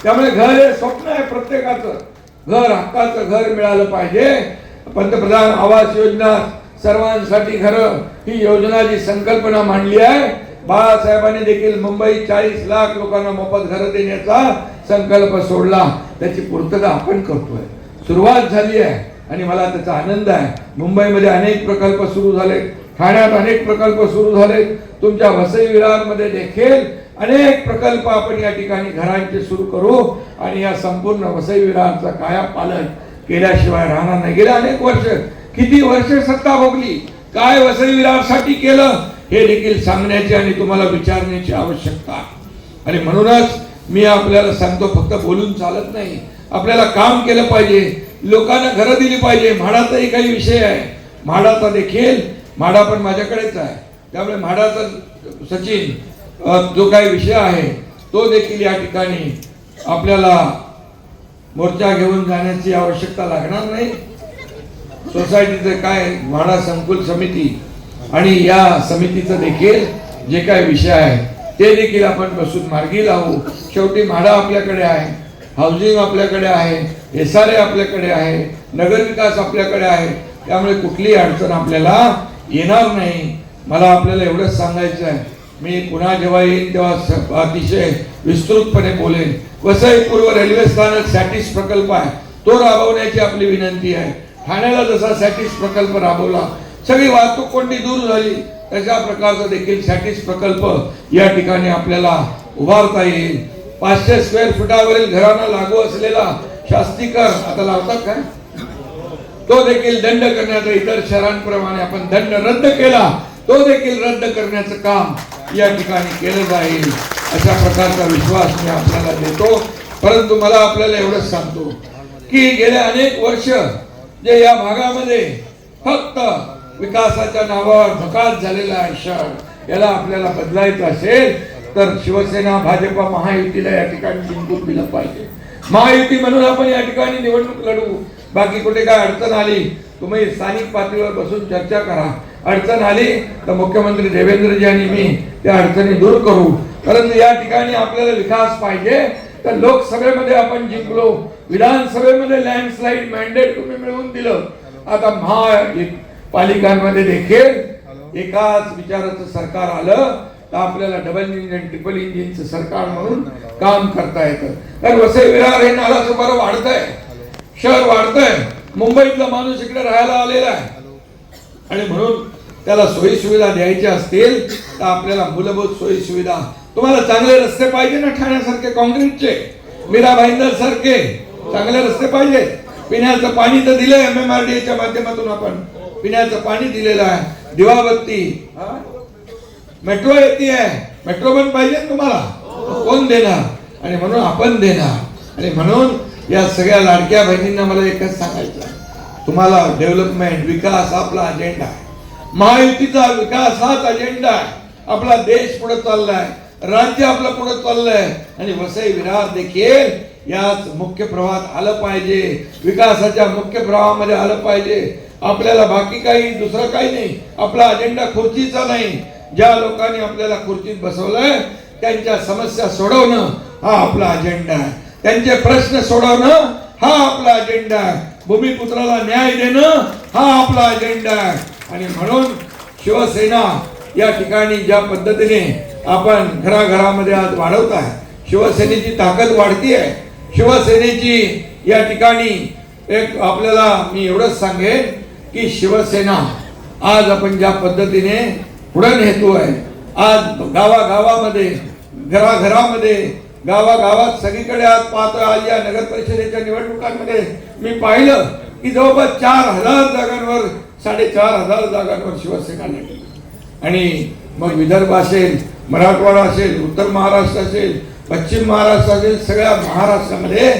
त्यामुळे घर हे स्वप्न आहे प्रत्येकाचं. घर हक्काचं घर मिळालं पाहिजे. पंतप्रधान आवास योजना सर्वांसाठी घर ही योजना जी संकल्पना मांडली आहे, बाळासाहेबांनी देखील मुंबई 40 लाख लोकांना मोफत घर देण्याचा संकल्प सोडला. त्याची पूर्तता आपण करतोय. सुरुवात झाली आहे आणि मला त्याचा आनंद आहे. मुंबईमध्ये अनेक प्रकल्प सुरू झाले, ठाण्यात अनेक प्रकल्प सुरू झाले, तुमच्या वसई विरारमध्ये देखील अनेक प्रकल्प आपण या ठिकाणी घरांचे सुरू करू आणि या संपूर्ण वसई विरारचा कायापालट केल्याशिवाय राहणार नाही. गेल्या अनेक वर्ष, किती वर्ष सत्ता भोगली, काय वसई विरारसाठी केलं हे देखील सांगण्याची आणि तुम्हाला विचारण्याची आवश्यकता आहे. आणि म्हणूनच मी आपल्याला सांगतो, फक्त बोलून चालत नाही, आपल्याला काम केलं पाहिजे, लोकांना घरं दिली पाहिजे. म्हाडाचाही काही विषय आहे, म्हाडाचा देखील, म्हाडा पण माझ्याकडेच आहे, त्यामुळे म्हाडाचा सचिन जो काही विषय आहे तो देखील या ठिकाणी आपल्याला मोर्चा घेऊन जाण्याची आवश्यकता लागणार नाही. सोसायटीचं काय, म्हाडा संकुल समिती आणि या समितीचं देखील जे काय विषय आहे ते देखील आपण बसून मार्गी लावू. शेवटी म्हाडा आपल्याकडे आहे, हाऊसिंग आपल्याकडे आहे, SRA आपल्याकडे आहे, नगरविकास आपल्याकडे आहे, त्यामुळे कुठलीही अडचण आपल्याला येणार नाही. मला आपल्याला एवढंच सांगायचं आहे, मी पुन्हा जेव्हा येईन तेव्हा अतिशय विस्तृतपणे बोलेन. वसई पूर्व रेल्वे स्थानक सॅटिस प्रकल्प आहे, तो राबवण्याची आपली विनंती आहे. ठाण्याला जसा सॅटिस प्रकल्प राबवला, सगळी वाहतूक कोंडी दूर झाली, तशा प्रकारचा देखील सॅटिस प्रकल्प या ठिकाणी आपल्याला उभारता येईल. 500 स्क्वेअर फुटावरील घरांना लागू असलेला शास्तीकर आता लावतात काय, तो देखील दंड करण्याचा, इतर शहरांप्रमाणे आपण दंड रद्द केला, तो देखील रद्द करण्याचं काम या ठिकाणी केलं जाईल, अशा प्रकारचा विश्वास मी आपल्याला देतो. परंतु मला आपल्याला एवढंच सांगतो की गेल्या अनेक वर्ष जे या भागामध्ये फक्त विकासाच्या नावावर भकास झालेला आहे शहर, याला आपल्याला बदलायचं असेल तर शिवसेना भाजपा महायुतीला या ठिकाणी जिंकून दिलं पाहिजे. महायुती म्हणून आपण या ठिकाणी निवडणूक लढवू. बाकी कुठे काय अडचण आली, तुम्ही स्थानिक पातळीवर बसून चर्चा करा. अडचण आली तर मुख्यमंत्री देवेंद्रजी आणि मी त्या अडचणी दूर करू. परंतु या ठिकाणी आपल्याला विकास पाहिजे तर लोकसभेमध्ये आपण जिंकलो, विधानसभेमध्ये लँडस्लाइड मॅन्डेट तुम्ही मिळवून दिलं, आता महापालिकांमध्ये देखील एकाच विचाराचं सरकार आलं तर आपल्याला डबल इंजिन ट्रिपल इंजिनचं सरकार म्हणून काम करता येतं. कारण वसई विरार हे नालाचं बरं वाढतंय, शहर वाढतंय, मुंबईतला माणूस इकडे राहायला आलेला आहे आणि म्हणून त्याला सोयी सुविधा द्यायच्या असतील तर आपल्याला मूलभूत सोयी सुविधा, तुम्हाला चांगले रस्ते पाहिजे ना, ठाण्यासारखे काँक्रीटचे, मीरा भाईंदर सारखे चांगले रस्ते पाहिजे. पिण्याचं पाणी तर दिलंय, MMRDAच्या माध्यमातून आपण पिण्याचं पाणी दिलेलं आहे, दिवाबत्ती, मेट्रो येते आहे, मेट्रो पण पाहिजे तुम्हाला, कोण देणार, आणि म्हणून आपण देणार. आणि म्हणून या सगळ्या लाडक्या बहिणींना मला एकच सांगायचं आहे, तुम्हाला डेव्हलपमेंट, विकास आपला अजेंडा आहे, महायुतीचा विकास हाच अजेंडा आहे. आपला देश पुढे चाललाय, राज्य आपलं पुढे चाललंय आणि वसई विरार देखील याच मुख्य प्रवाहात आलं पाहिजे, विकासाच्या मुख्य प्रवाहामध्ये आलं पाहिजे. आपल्याला बाकी काही दुसरं काही नाही, आपला अजेंडा खुर्चीचा नाही. ज्या लोकांनी आपल्याला खुर्चीत बसवलंय त्यांच्या समस्या सोडवणं हा आपला अजेंडा आहे, त्यांचे प्रश्न सोडवणं हा आपला अजेंडा आहे, भूमिपुत्राला न्याय देणं हा आपला अजेंडा आहे. आणि म्हणून शिवसेना या ठिकाणी ज्या पद्धतीने आपण घराघरामध्ये आज वाढवत आहे, शिवसेनेची ताकद वाढती आहे. शिवसेनेची या ठिकाणी एक आपल्याला मी एवढंच सांगेन की शिवसेना आज आपण ज्या पद्धतीने पुढे नेतोय, आज गावागावामध्ये, घराघरामध्ये, गावागावात सगळीकडे आज पाहतोय. आज या नगर परिषदेच्या निवडणुकांमध्ये मी पाहिलं की जवळपास 4000 जागांवर, 4500 जागांवर शिवसेना लढली. आणि मग विदर्भ असेल, मराठवाडा असेल, उत्तर महाराष्ट्र असेल, पश्चिम महाराष्ट्र असेल, सगळ्या महाराष्ट्रामध्ये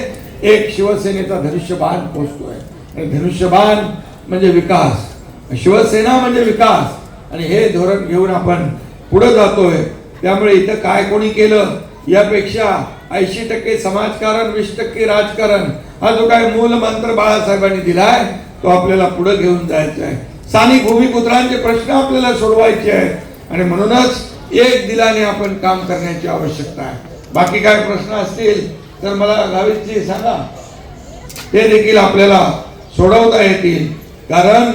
एक शिवसेनेचा धनुष्यबाण पोहोचतोय. आणि धनुष्यबाण म्हणजे विकास, शिवसेना म्हणजे विकास, आणि हे धोरण घेऊन आपण पुढे जातोय. त्यामुळे इथं काय कोणी केलं यापेक्षा 80% समाजकारण, 20% राजकारण, हा जो काय मूल मंत्र बाळासाहेबांनी दिलाय तो आपल्याला पुढे घेऊन जायचा आहे. स्थानिक भूमिपुत्रांचे प्रश्न आपल्याला सोडवायचे आहेत आणि म्हणूनच एक दिलाने आपण काम करण्याची आवश्यकता आहे. बाकी काय प्रश्न असतील तर मला गावीची सांगा, ते देखील आपल्याला सोडवता येतील. कारण